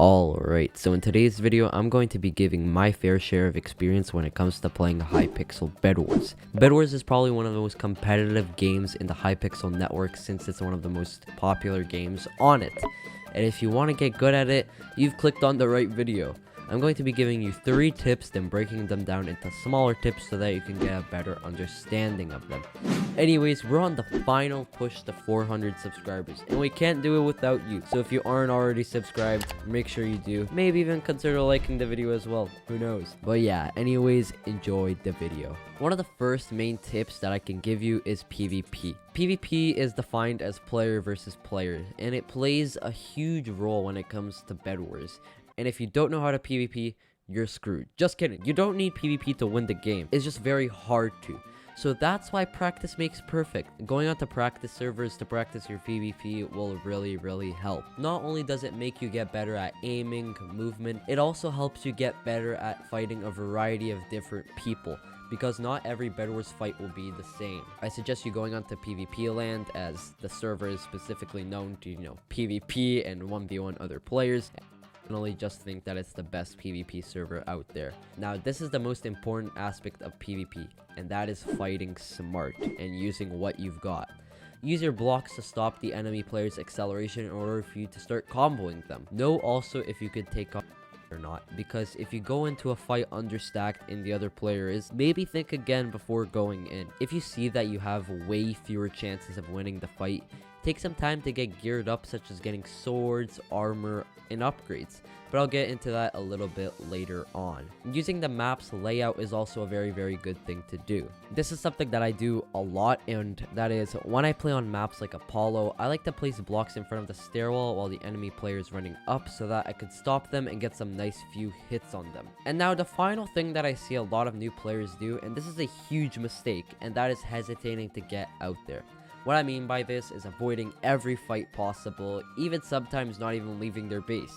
Alright, so in today's video, I'm going to be giving my fair share of experience when it comes to playing Hypixel Bedwars. Bedwars is probably one of the most competitive games in the Hypixel network since it's one of the most popular games on it. And if you want to get good at it, you've clicked on the right video. I'm going to be giving you 3 tips, then breaking them down into smaller tips so that you can get a better understanding of them. Anyways, we're on the final push to 400 subscribers, and we can't do it without you. So if you aren't already subscribed, make sure you do. Maybe even consider liking the video as well. Who knows? But yeah, anyways, enjoy the video. One of the first main tips that I can give you is PvP. PvP is defined as player versus player, and it plays a huge role when it comes to Bedwars. And if you don't know how to PvP, you're screwed. Just kidding. You don't need PvP to win the game. It's just very hard to. So that's why practice makes perfect. Going out to practice servers to practice your PvP will really help. Not only does it make you get better at aiming, movement, it also helps you get better at fighting a variety of different people, because not every Bedwars fight will be the same. I suggest you going onto PvP land, as the server is specifically known to, PvP and 1v1 other players. Just think that it's the best PvP server out there. Now, this is the most important aspect of PvP, and that is fighting smart and using what you've got. Use your blocks to stop the enemy player's acceleration in order for you to start comboing them. Know also if you could take on or not, because if you go into a fight understacked and the other player is, maybe think again before going in. If you see that you have way fewer chances of winning the fight, take some time to get geared up, such as getting swords, armor, and upgrades, but I'll get into that a little bit later on. Using the map's layout is also a very good thing to do. This is something that I do a lot, and that is when I play on maps like Apollo, I like to place blocks in front of the stairwell while the enemy player is running up so that I could stop them and get some nice few hits on them. And now the final thing that I see a lot of new players do, and this is a huge mistake, and that is hesitating to get out there. What I mean by this is avoiding every fight possible, even sometimes not even leaving their base.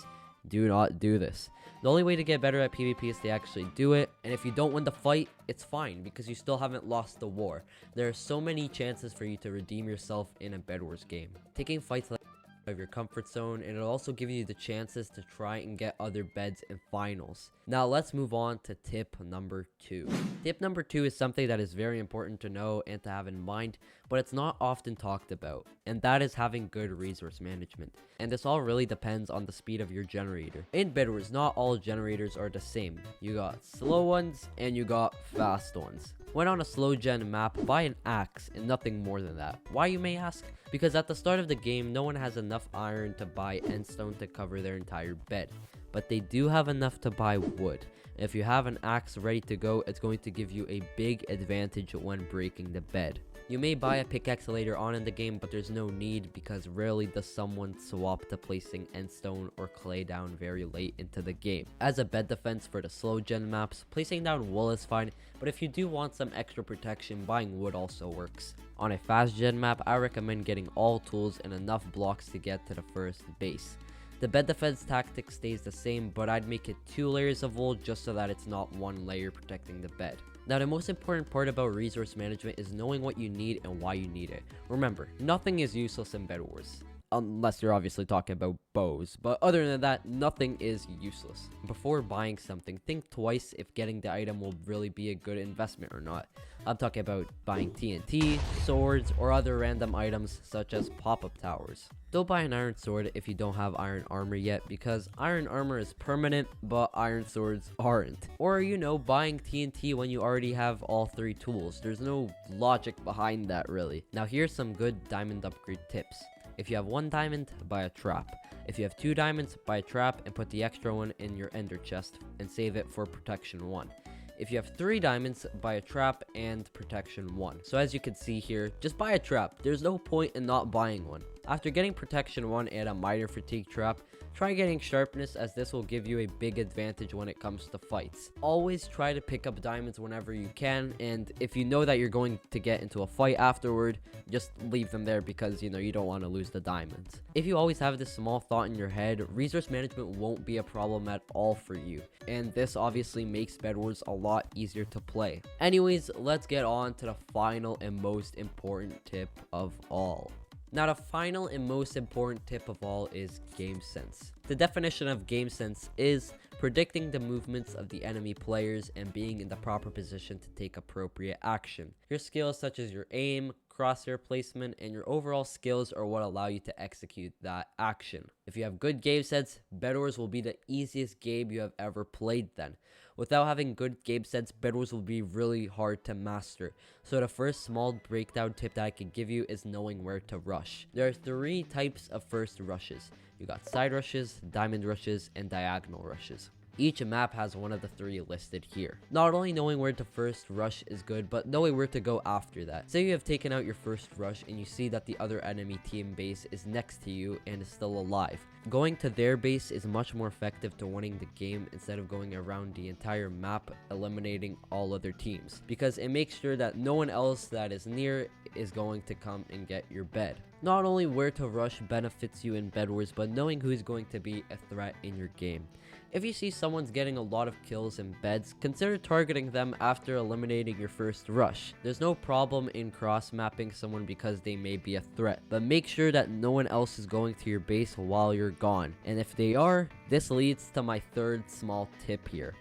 Do not do this. The only way to get better at PvP is to actually do it, and if you don't win the fight, it's fine, because you still haven't lost the war. There are so many chances for you to redeem yourself in a Bedwars game. Taking fights like of your comfort zone, and it'll also give you the chances to try and get other beds in finals. Now let's move on to tip number 2. Tip number 2 is something that is very important to know and to have in mind, but it's not often talked about, and that is having good resource management. And this all really depends on the speed of your generator. In Bedwars, not all generators are the same. You got slow ones and you got fast ones. When on a slow gen map, buy an axe and nothing more than that. Why, you may ask? Because at the start of the game, no one has enough iron to buy endstone to cover their entire bed, but they do have enough to buy wood. If you have an axe ready to go, it's going to give you a big advantage when breaking the bed. You may buy a pickaxe later on in the game, but there's no need, because rarely does someone swap to placing endstone or clay down very late into the game. As a bed defense for the slow gen maps, placing down wool is fine, but if you do want some extra protection, buying wood also works. On a fast gen map, I recommend getting all tools and enough blocks to get to the first base. The bed defense tactic stays the same, but I'd make it 2 layers of wool just so that it's not 1 layer protecting the bed. Now, the most important part about resource management is knowing what you need and why you need it. Remember, nothing is useless in Bedwars, unless you're obviously talking about bows, but other than that, nothing is useless. Before buying something, think twice if getting the item will really be a good investment or not. I'm talking about buying TNT, swords, or other random items such as pop-up towers. Don't buy an iron sword if you don't have iron armor yet, because iron armor is permanent, but iron swords aren't. Or, buying TNT when you already have all 3 tools. There's no logic behind that, really. Now, here's some good diamond upgrade tips. If you have 1 diamond, buy a trap. If you have 2 diamonds, buy a trap and put the extra one in your ender chest and save it for protection 1. If you have 3 diamonds, buy a trap and protection 1. So as you can see here, just buy a trap. There's no point in not buying one. After getting protection 1 and a miter fatigue trap, try getting sharpness, as this will give you a big advantage when it comes to fights. Always try to pick up diamonds whenever you can, and if you know that you're going to get into a fight afterward, just leave them there, because you don't want to lose the diamonds. If you always have this small thought in your head, resource management won't be a problem at all for you, and this obviously makes Bedwars a lot easier to play. Anyways, let's get on to the final and most important tip of all. Now, the final and most important tip of all is game sense. The definition of game sense is predicting the movements of the enemy players and being in the proper position to take appropriate action. Your skills such as your aim, crosshair placement, and your overall skills are what allow you to execute that action. If you have good game sense, Bedwars will be the easiest game you have ever played then. Without having good game sense, Bedwars will be really hard to master. So the first small breakdown tip that I can give you is knowing where to rush. There are 3 types of first rushes. You got side rushes, diamond rushes, and diagonal rushes. Each map has one of the 3 listed here. Not only knowing where to first rush is good, but knowing where to go after that. Say you have taken out your first rush and you see that the other enemy team base is next to you and is still alive. Going to their base is much more effective to winning the game instead of going around the entire map eliminating all other teams, because it makes sure that no one else that is near is going to come and get your bed. Not only where to rush benefits you in Bedwars, but knowing who's going to be a threat in your game. If you see someone's getting a lot of kills in beds, consider targeting them after eliminating your first rush. There's no problem in cross-mapping someone because they may be a threat, but make sure that no one else is going to your base while you're gone. And if they are, this leads to my third small tip here.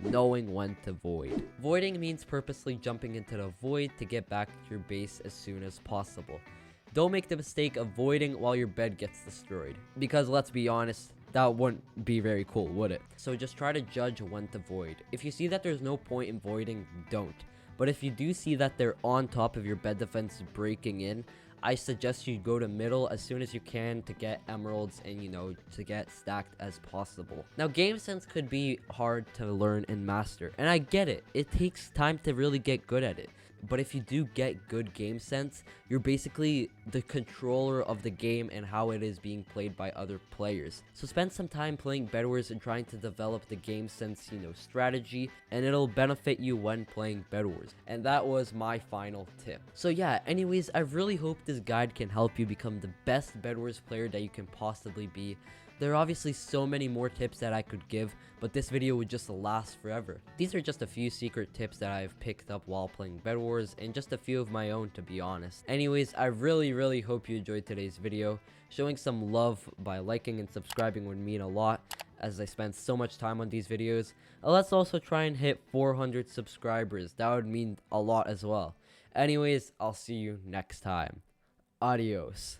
Knowing when to void. Voiding means purposely jumping into the void to get back to your base as soon as possible. Don't make the mistake of voiding while your bed gets destroyed, because let's be honest, that wouldn't be very cool, would it? So just try to judge when to void. If you see that there's no point in voiding, don't. But if you do see that they're on top of your bed defense breaking in, I suggest you go to middle as soon as you can to get emeralds and, to get stacked as possible. Now, game sense could be hard to learn and master, and I get it. It takes time to really get good at it. But if you do get good game sense, you're basically the controller of the game and how it is being played by other players. So spend some time playing Bedwars and trying to develop the game sense, strategy, and it'll benefit you when playing Bedwars. And that was my final tip. So yeah, anyways, I really hope this guide can help you become the best Bedwars player that you can possibly be. There are obviously so many more tips that I could give, but this video would just last forever. These are just a few secret tips that I've picked up while playing Bedwars, and just a few of my own, to be honest. Anyways, I really hope you enjoyed today's video. Showing some love by liking and subscribing would mean a lot, as I spend so much time on these videos. Let's also try and hit 400 subscribers. That would mean a lot as well. Anyways, I'll see you next time. Adios.